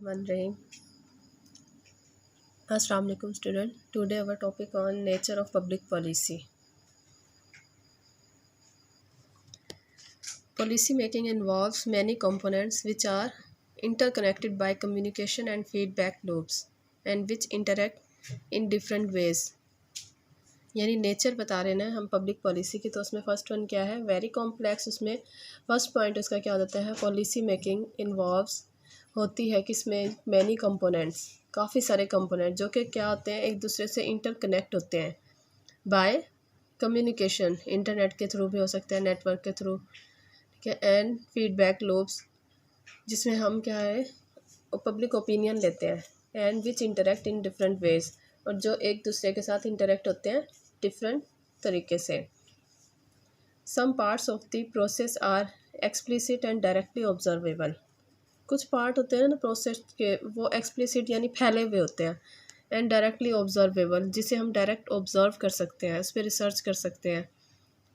Bismillahirrahmanirrahim. Assalamu alaikum student. Today our topic on nature of public policy. Policy making involves many components which are interconnected by communication and feedback loops and which interact in different ways. यानी nature बता रहे हैं हम public policy की, तो उसमें first one क्या है, वेरी कॉम्प्लेक्स। उसमें फर्स्ट पॉइंट उसका क्या हो जाता है, पॉलिसी मेकिंग इन्वॉल्व्स होती है किसमें, मैनी कंपोनेंट्स, काफ़ी सारे कंपोनेंट जो कि क्या होते हैं, एक दूसरे से इंटरकनेक्ट होते हैं बाय कम्युनिकेशन, इंटरनेट के थ्रू भी हो सकते हैं, नेटवर्क के थ्रू, ठीक है, एंड फीडबैक लूप्स जिसमें हम क्या है पब्लिक ओपिनियन लेते हैं, and which interact in different ways, और जो एक दूसरे के साथ इंटरेक्ट होते हैं डिफरेंट तरीके से। Some parts of the process are explicit and directly observable. कुछ पार्ट होते हैं ना प्रोसेस के, वो एक्सप्लिसिट यानी फैले हुए होते हैं, एंड डायरेक्टली ऑब्जर्वेबल जिसे हम डायरेक्ट ऑब्जर्व कर सकते हैं, उस पर रिसर्च कर सकते हैं।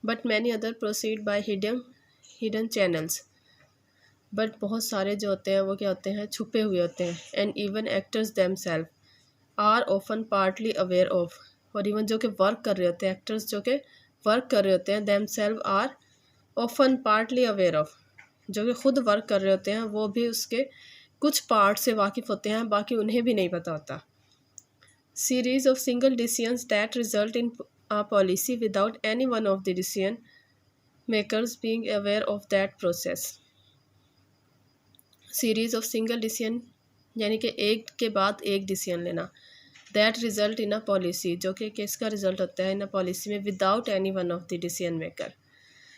But many other proceed bye hidden channels, but बहुत सारे जो होते हैं वो क्या होते हैं, छुपे हुए होते हैं। And even actors themselves are often partly aware of, और इवन जो कि वर्क कर रहे होते हैं, एक्टर्स जो कि वर्क कर रहे होते हैं, themselves are often partly aware of, जो कि खुद वर्क कर रहे होते हैं वो भी उसके कुछ पार्ट से वाकिफ़ होते हैं, बाकी उन्हें भी नहीं पता होता। Series of single decisions that result in a policy without any one of the decision makers being aware of that process. Series of single decision यानी कि एक के बाद एक डिसीजन लेना, that result in a policy, जो कि किसका रिजल्ट होता है इन अ पॉलिसी में, without any one of the decision maker,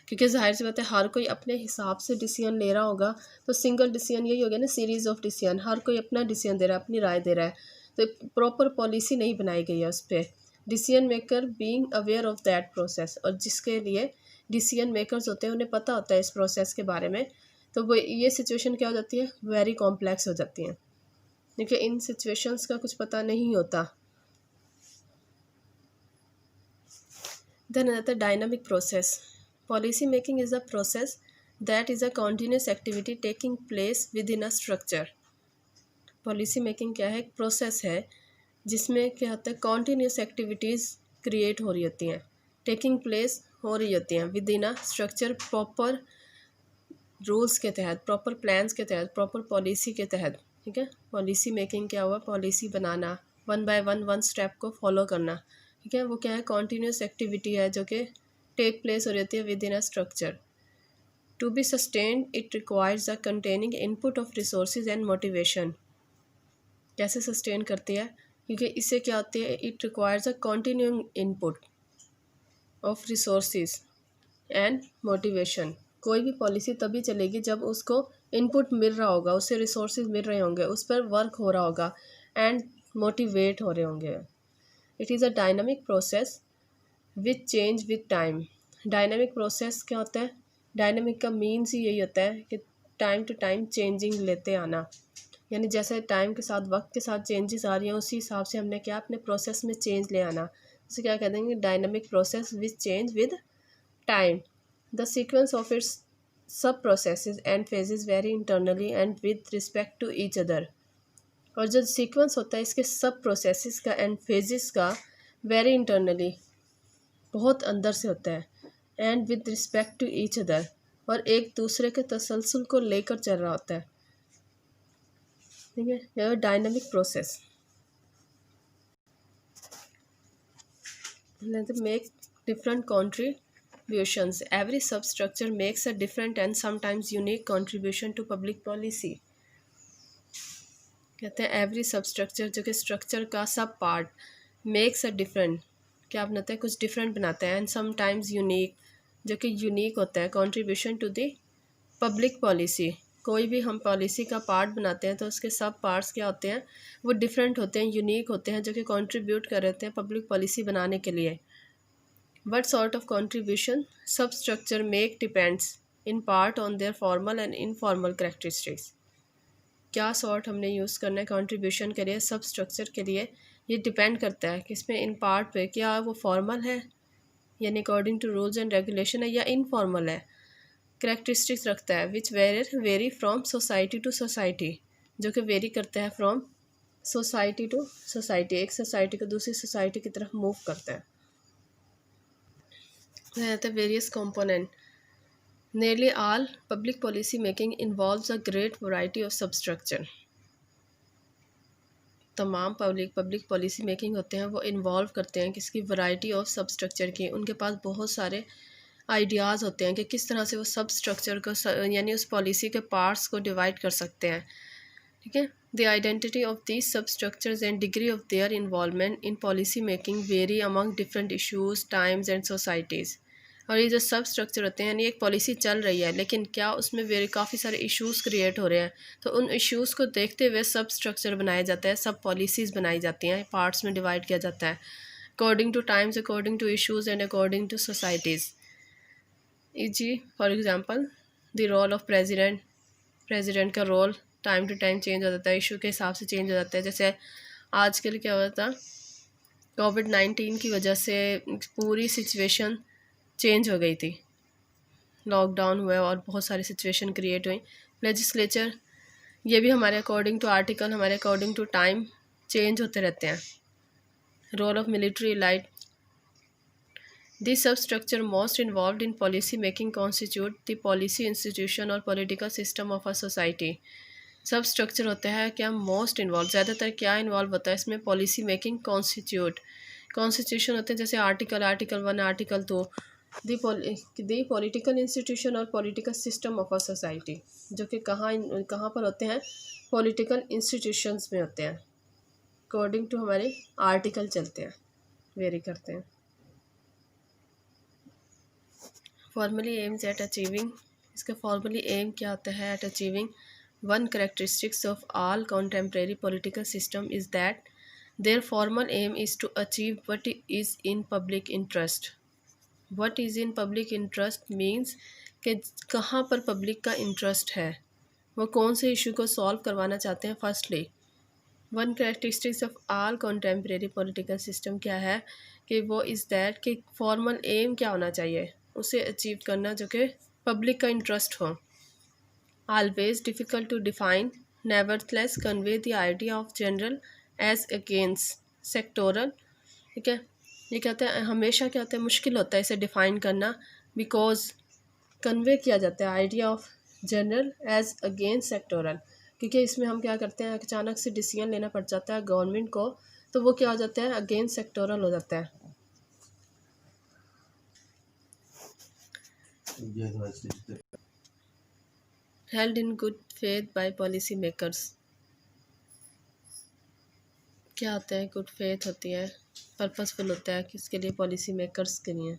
क्योंकि जाहिर सी बात है हर कोई अपने हिसाब से डिसीजन ले रहा होगा, तो सिंगल डिसीजन यही हो गया ना, सीरीज़ ऑफ डिसीजन, हर कोई अपना डिसीजन दे रहा है, अपनी राय दे रहा है, तो प्रॉपर पॉलिसी नहीं बनाई गई है उस पर। Decision maker being aware of that process, और जिसके लिए डिसीजन मेकर्स होते हैं उन्हें पता होता है इस प्रोसेस के बारे में, तो वो ये सिचुएशन क्या हो जाती है, वेरी कॉम्प्लेक्स हो जाती हैं, क्योंकि इन सिचुएशंस का कुछ पता नहीं होता। Then another dynamic process. Policy making is a process that is a continuous activity taking place within a structure. Policy making क्या है, एक प्रोसेस है जिसमें क्या होता है, कॉन्टीन्यूस एक्टिविटीज़ क्रिएट हो रही होती हैं, टेकिंग प्लेस हो रही होती हैं with in a structure, proper rules के तहत, प्रॉपर प्लान्स के तहत, प्रॉपर पॉलिसी के तहत, ठीक है। पॉलिसी मेकिंग क्या हुआ, policy banana, one by one step को फॉलो करना, ठीक है, वो क्या है, कॉन्टीन्यूस एक्टिविटी है जो कि टेक प्लेस हो रही है within a structure. To be sustained it requires a containing input of resources and motivation. कैसे सस्टेन करती है, क्योंकि इससे क्या होती है, it requires a continuing input of resources and motivation. कोई भी पॉलिसी तभी चलेगी जब उसको इनपुट मिल रहा होगा, उससे रिसोर्सेज मिल रहे होंगे, उस पर वर्क हो रहा होगा, एंड मोटिवेट हो रहे होंगे। It is a dynamic process with change with time. Dynamic process क्या होता है, डायनामिक का मीन्स ही यही होता है कि टाइम टू टाइम चेंजिंग लेते आना, यानी जैसे टाइम के साथ, वक्त के साथ चेंजेस आ रही हैं, उसी हिसाब से हमने क्या अपने प्रोसेस में चेंज ले आना, उसे क्या कह देंगे, dynamic process with change with time. The sequence of its sub processes and phases very internally and with respect to each other. और जो सीक्वेंस होता है इसके सब प्रोसेसेस का एंड फेजेस का, वेरी इंटरनली, बहुत अंदर से होता है, and with respect to each other, और एक दूसरे के तसलसल को लेकर चल रहा होता है, ठीक है, यह dynamic process. Make different contributions. Every substructure makes a different and sometimes unique contribution to public policy. कहते हैं एवरी सबस्ट्रक्चर, जो कि स्ट्रक्चर का सब पार्ट, मेक्स अ डिफरेंट, क्या बनाता है, कुछ डिफरेंट बनाता है, एंड समटाइम्स यूनिक, जो कि यूनिक होता है, contribution to the public policy. कोई भी हम पॉलिसी का पार्ट बनाते हैं तो उसके सब पार्ट्स क्या होते हैं, वो डिफरेंट होते हैं, यूनिक होते हैं, जो कि कंट्रीब्यूट कर रहे हैं पब्लिक पॉलिसी बनाने के लिए। वट सॉर्ट ऑफ कंट्रीब्यूशन सब structure make depends in part on their formal and informal characteristics. क्या सॉर्ट हमने यूज़ करना है कंट्रीब्यूशन के लिए, सब स्ट्रक्चर के लिए, ये डिपेंड करता है किसमें, इन पार्ट पे, क्या वो फॉर्मल है यानी according to rules and regulation है, या इनफॉर्मल है, करेक्टरिस्टिक्स रखता है which vary from society to society, जो कि वेरी करता है फ्रॉम सोसाइटी टू सोसाइटी, एक सोसाइटी को दूसरी सोसाइटी की तरफ मूव करता है। Various component. Nearly all public policy making involves a great variety of substructure. तमाम पब्लिक पॉलिसी मेकिंग होते हैं वो इन्वॉल्व करते हैं किसकी, वैरायटी ऑफ सब स्ट्रक्चर की। उनके पास बहुत सारे आइडियाज़ होते हैं कि किस तरह से वो सब स्ट्रक्चर को यानी उस पॉलिसी के पार्ट्स को डिवाइड कर सकते हैं। ठीक है, the identity of these sub structures and degree of their involvement in policy making very among different issues, times and societies. और ये जो सब स्ट्रक्चर होते हैं यानी एक पॉलिसी चल रही है लेकिन क्या उसमें काफ़ी सारे इश्यूज़ क्रिएट हो रहे हैं, तो उन इश्यूज़ को देखते हुए सब स्ट्रक्चर बनाया जाता है, सब पॉलिसीज़ बनाई जाती हैं, पार्ट्स में डिवाइड किया जाता है according to times, according to issues and according to societies. जी for example the role of president का role time to time change हो जाता है, इशू के हिसाब से चेंज हो जाता है। जैसे आजकल क्या हुआ था, कोविड-19 की वजह से पूरी सिचुएशन चेंज हो गई थी, लॉकडाउन हुआ और बहुत सारी सिचुएशन क्रिएट हुई। लेजिस्लेचर ये भी हमारे अकॉर्डिंग टू आर्टिकल, हमारे अकॉर्डिंग टू टाइम चेंज होते रहते हैं। Role of military light. This sub structure most involve in policy making constitute the policy institution और political system of a society. Sub structure होता है क्या, मोस्ट इन्वॉल्व, ज़्यादातर क्या इन्वॉल्व होता है इसमें, पॉलिसी मेकिंग कॉन्स्टिट्यूशन होते हैं जैसे article 1, article 2, the political institution और political system of a society, जो कि कहाँ पर होते हैं, पॉलिटिकल इंस्टीट्यूशंस में होते हैं, अकॉर्डिंग टू हमारे आर्टिकल चलते हैं, वेरी करते हैं। फॉर्मली एम्स एट अचीविंग, इसका फॉर्मली एम क्या होता है, at achieving one characteristics of all contemporary political system is that their formal aim is to achieve what is in public interest. What is in public interest means कि कहाँ पर public का interest है, वो कौन से इशू को solve करवाना चाहते हैं। Firstly one characteristics of all contemporary political system क्या है कि वो इज़ दैट कि फॉर्मल एम क्या होना चाहिए, उसे अचीव करना जो कि पब्लिक का इंटरेस्ट हो। Always difficult to define, nevertheless convey the idea of general as against sectoral. ठीक है, ये कहते हैं हमेशा क्या होता है, मुश्किल होता है इसे डिफ़ाइन करना, बिकॉज कन्वे किया जाता है idea of general as against sectoral, क्योंकि इसमें हम क्या करते हैं, अचानक से डिसीजन लेना पड़ जाता है गवर्नमेंट को, तो वो क्या हो जाता है, अगेंस्ट सेक्टोरल हो जाता है। Held in good faith bye policy makers, क्या होता है, गुड फेथ होती है, पर्पसफुल होता है, किसके लिए, पॉलिसी मेकर्स के लिए।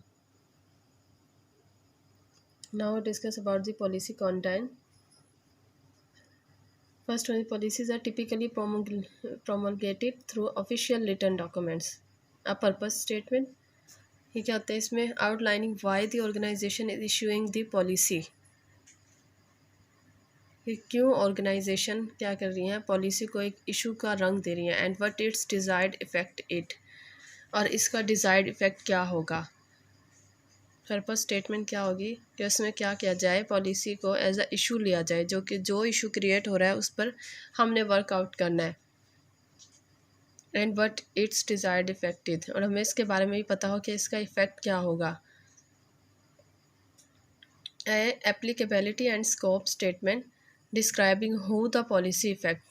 Now discuss about the policy content. First one, policies are typically promulgated through official written documents. A purpose statement, ये क्या होता है इसमें, outlining why the organization is issuing the policy, कि क्यों ऑर्गेनाइजेशन क्या कर रही है, पॉलिसी को एक इशू का रंग दे रही है, and what it's desired effect it, और इसका डिज़ायर्ड इफेक्ट क्या होगा। पर्पस स्टेटमेंट क्या होगी कि उसमें क्या किया जाए, पॉलिसी को एज अ इशू लिया जाए, जो इशू क्रिएट हो रहा है उस पर हमने वर्कआउट करना है, and what it's desired effect is, और हमें इसके बारे में भी पता हो कि इसका इफेक्ट क्या होगा। Applicability and scope statement describing who the policy effect,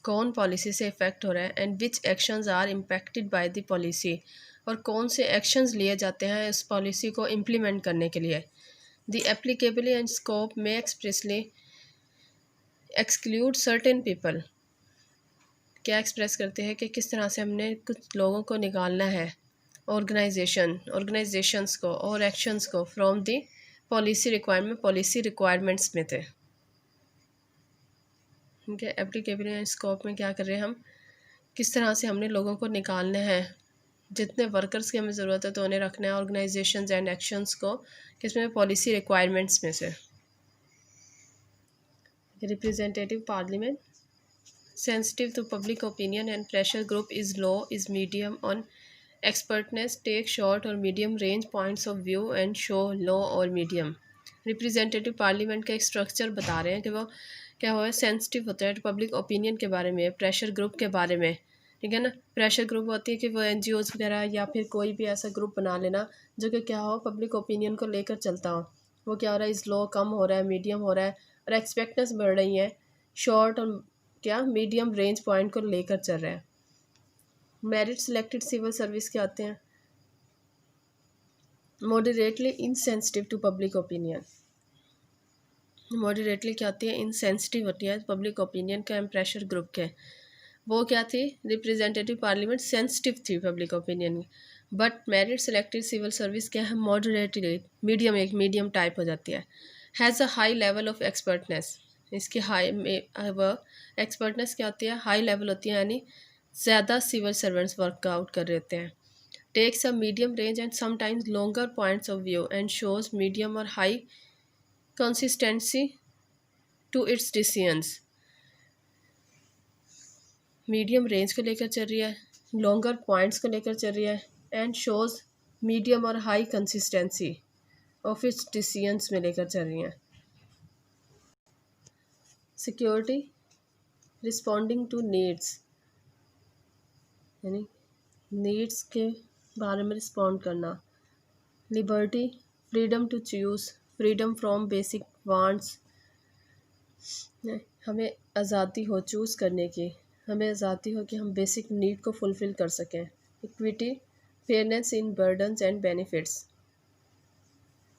कौन पॉलिसी से इफेक्ट हो रहा है, and which actions are impacted by the policy, और कौन से एक्शंस लिए जाते हैं इस पॉलिसी को इम्प्लीमेंट करने के लिए। द एप्लीकेबिलिटी एंड स्कोप में एक्सप्रेसली एक्सक्लूड सर्टेन पीपल, क्या एक्सप्रेस करते हैं कि किस तरह से हमने कुछ लोगों को निकालना है, ऑर्गेनाइजेशंस को और एक्शंस को फ्रॉम द पॉलिसी रिक्वायरमेंट्स में थे। ठीक है, एप्लीकेबिलिटी एंड स्कोप में क्या कर रहे हैं हम, किस तरह से हमने लोगों को निकालना है, जितने वर्कर्स की हमें ज़रूरत है तो उन्हें रखना है ऑर्गेनाइजेशंस एंड एक्शंस को, किसमें, पॉलिसी रिक्वायरमेंट्स में से। Representative parliament, sensitive to public opinion and pressure group is low is medium on expertness, take short और medium range points of view and show low और मीडियम। रिप्रेजेंटेटिव पार्लियामेंट का एक structure बता रहे हैं कि वो क्या हुआ है, सेंसिटिव होता है पब्लिक ओपिनियन के बारे में, प्रेशर ग्रुप के बारे में, ठीक है ना। प्रेशर ग्रुप होती है कि वो NGOs वगैरह या फिर कोई भी ऐसा ग्रुप बना लेना जो कि क्या हो, पब्लिक ओपिनियन को लेकर चलता हो। वो क्या हो रहा है, इस लो कम हो रहा है, मीडियम हो रहा है और एक्सपेक्टेंस बढ़ रही है, शॉर्ट और क्या मीडियम रेंज पॉइंट को लेकर चल रहा है। मेरिट सिलेक्टेड सिविल सर्विस के आते हैं, moderately insensitive to public opinion. Moderately क्या होती है, इनसेंसिटिव होती है पब्लिक ओपिनियन का, प्रेशर ग्रुप के। वो क्या थी, रिप्रेजेंटेटिव पार्लियामेंट सेंसिटिव थी पब्लिक ओपिनियन में। But merit selected civil service क्या है, मॉडरेटली मीडियम, एक मीडियम टाइप हो जाती है। Has a high level of expertness, इसकी हाई वो एक्सपर्टनेस क्या होती है, हाई लेवल होती है, यानी ज़्यादा सिविल सर्वेंट्स वर्कआउट कर रहे होते हैं। Takes a medium range and sometimes longer points of view and shows medium और high consistency to its decisions. Medium range को लेकर चल रही है, लॉन्गर पॉइंट्स को लेकर चल रही है एंड शोज मीडियम और high consistency of its decisions में लेकर चल रही हैं। सिक्योरिटी रिस्पॉन्डिंग टू नीड्स, यानी नीड्स के बारे में रिस्पॉन्ड करना। Liberty freedom to choose, freedom from basic wants, हमें आज़ादी हो चूज़ करने की, हमें आज़ादी हो कि हम बेसिक नीड को फुलफ़िल कर सकें। Equity fairness in burdens and benefits,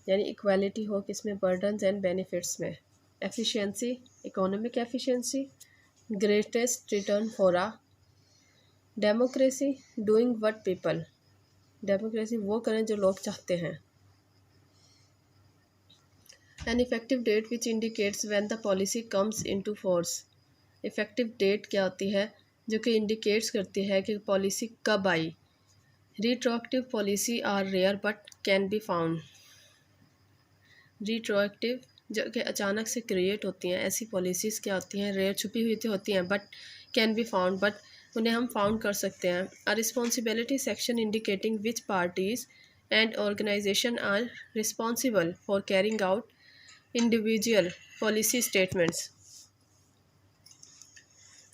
यानी इक्वालिटी हो किसमें, बर्डन्स एंड बेनिफिट्स में। Efficiency economic efficiency, greatest return for a democracy, doing what people, democracy वो करें जो लोग चाहते हैं। An effective date which indicates when the policy comes into force, effective date क्या होती है जो कि इंडिकेट्स करती है कि पॉलिसी कब आई। Retroactive policy are rare but can be found, retroactive जो कि अचानक से क्रिएट होती हैं, ऐसी पॉलिसीज़ क्या होती हैं, रेयर छुपी हुई तो होती हैं but can be found, but उन्हें हम फाउंड कर सकते हैं। A responsibility section indicating which parties and organization are responsible for carrying out individual policy statements.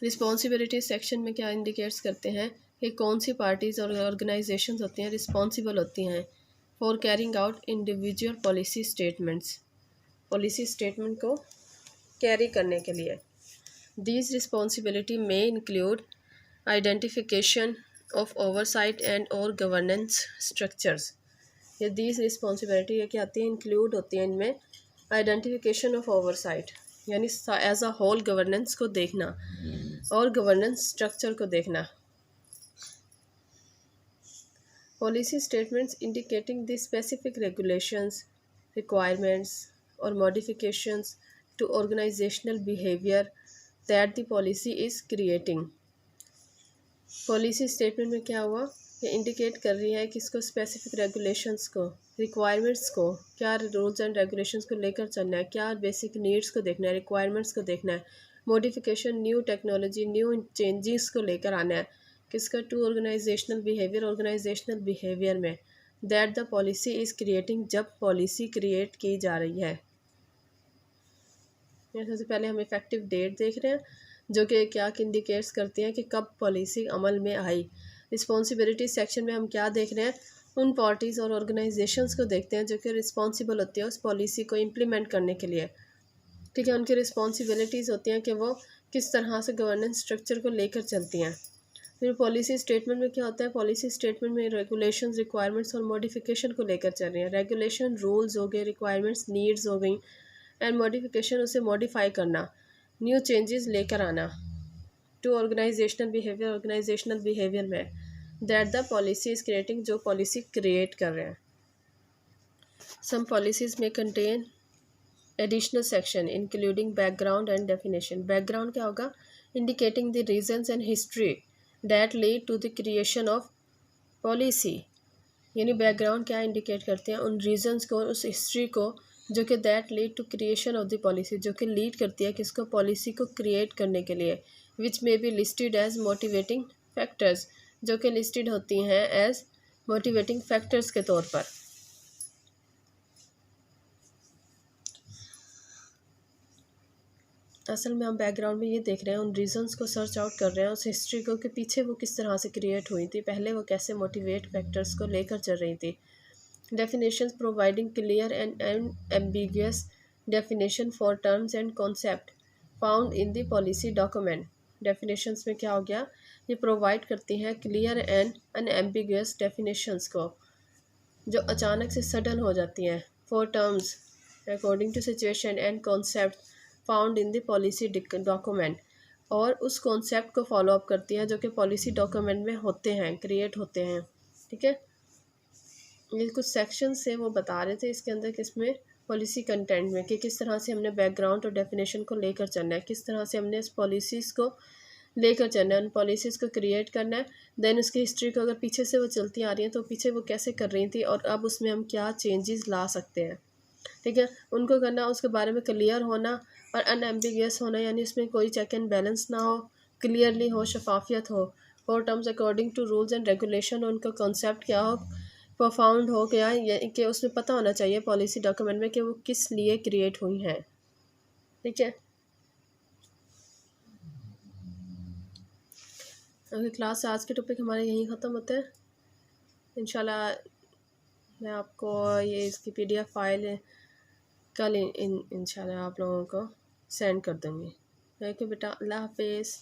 Responsibility section में क्या इंडिकेट्स करते हैं कि कौन सी पार्टीज़ और ऑर्गेनाइजेशंस होती हैं, रिस्पॉन्सिबल होती हैं for carrying out individual policy statements, policy statement को कैरी करने के लिए। दीज रिस्पॉन्सिबिलिटी में include identification of oversight and और गवर्नेंस स्ट्रक्चर्स। ये दीज रिस्पॉन्सिबिलिटी ये क्या आती है, इंक्लूड होती हैं इनमें आइडेंटिफिकेशन ऑफ ओवरसाइट, यानी एज अ होल गवर्नेंस को देखना और गवर्नेंस स्ट्रक्चर को देखना। Policy statements indicating the specific regulations, requirements और modifications to organisational behaviour that the policy is creating. Policy statement में क्या हुआ, ये इंडिकेट कर रही है कि इसको स्पेसिफिक रेगुलेशंस को, रिक्वायरमेंट्स को, क्या रूल्स एंड रेगुलेशंस को लेकर चलना है, क्या बेसिक नीड्स को देखना है, रिक्वायरमेंट्स को देखना है, modification new technology new changes को लेकर आना है किसका, to organisational behaviour, organisational behaviour में that the policy is creating, जब पॉलिसी क्रिएट की जा रही है। सबसे पहले हम इफेक्टिव डेट देख रहे हैं जो कि क्या इंडिकेट्स करती हैं कि कब पॉलिसी अमल में आई। रिस्पॉन्सिबिलिटी सेक्शन में हम क्या देख रहे हैं, उन पार्टीज़ और ऑर्गेनाइजेशंस को देखते हैं जो कि रिस्पॉन्सिबल होती है उस पॉलिसी को इम्प्लीमेंट करने के लिए। ठीक है, उनकी रिस्पॉन्सिबिलिटीज़ होती हैं कि वो किस तरह से गवर्नेंस स्ट्रक्चर को लेकर चलती हैं। फिर पॉलिसी स्टेटमेंट में क्या होता है, पॉलिसी स्टेटमेंट में रेगुलेशंस, रिक्वायरमेंट्स और मॉडिफिकेशन को लेकर चल रही हैं। रेगुलेशन रूल्स हो गए, रिक्वायरमेंट्स नीड्स हो गई एंड मॉडिफिकेशन उसे मॉडिफाई करना, न्यू चेंजेस लेकर आना to organisational behaviour, organisational behaviour में that the policy is creating, जो पॉलिसी क्रिएट कर रहे हैं। सम पॉलिसीज़ में contain additional section including background and definition. Background क्या होगा, indicating the reasons and history that lead to the creation of policy, यानी background क्या इंडिकेट करते हैं, उन रीजंस को, उस हिस्ट्री को जो कि that lead to creation of the policy, जो कि लीड करती है किसको, पॉलिसी को क्रिएट करने के लिए। Which may be listed as motivating factors, जो कि लिस्टेड होती हैं एज मोटिवेटिंग फैक्टर्स के तौर पर। असल में हम बैकग्राउंड में ये देख रहे हैं, उन रीजंस को सर्च आउट कर रहे हैं, उस हिस्ट्री को कि पीछे वो किस तरह से क्रिएट हुई थी, पहले वो कैसे मोटिवेट फैक्टर्स को लेकर चल रही थी। Definitions providing clear and unambiguous definition for terms and concept found in the policy document. Definitions में क्या हो गया, ये प्रोवाइड करती हैं क्लियर एंड अनएम्बिगुअस डेफिनेशंस को जो अचानक से सडन हो जाती हैं, for terms according to situation and concept found in the policy document, और उस कॉन्सेप्ट को फॉलो अप करती हैं जो कि पॉलिसी डॉक्यूमेंट में होते हैं, क्रिएट होते हैं। ठीक है, ये कुछ सेक्शन से वो बता रहे थे इसके अंदर, किसमें, पॉलिसी कंटेंट में, कि किस तरह से हमने बैकग्राउंड और डेफिनेशन को लेकर चलना है, किस तरह से हमने इस पॉलिसीज़ को लेकर चलना है, उन पॉलिसीज़ को क्रिएट करना है। देन उसकी हिस्ट्री को अगर पीछे से वो चलती आ रही हैं तो पीछे वो कैसे कर रही थी और अब उसमें हम क्या चेंजेस ला सकते हैं। ठीक है, उनको करना, उसके बारे में क्लियर होना और अनएम्बिगियस होना, यानी उसमें कोई चेक एंड बैलेंस ना हो, क्लियरली हो, शफाफियत हो, for terms according to rules and regulation, उनका कॉन्सेप्ट क्या हो, परफाउंड हो गया, कि उसमें पता होना चाहिए पॉलिसी डॉक्यूमेंट में कि वो किस लिए क्रिएट हुई हैं। ठीक है, अगर क्लास आज के टॉपिक हमारे यहीं ख़त्म होते हैं। इंशाल्लाह मैं आपको ये इसकी PDF फाइल कल इंशाल्लाह आप लोगों को सेंड कर दूँगी। ओके बेटा, अल्लाह हाफिज़।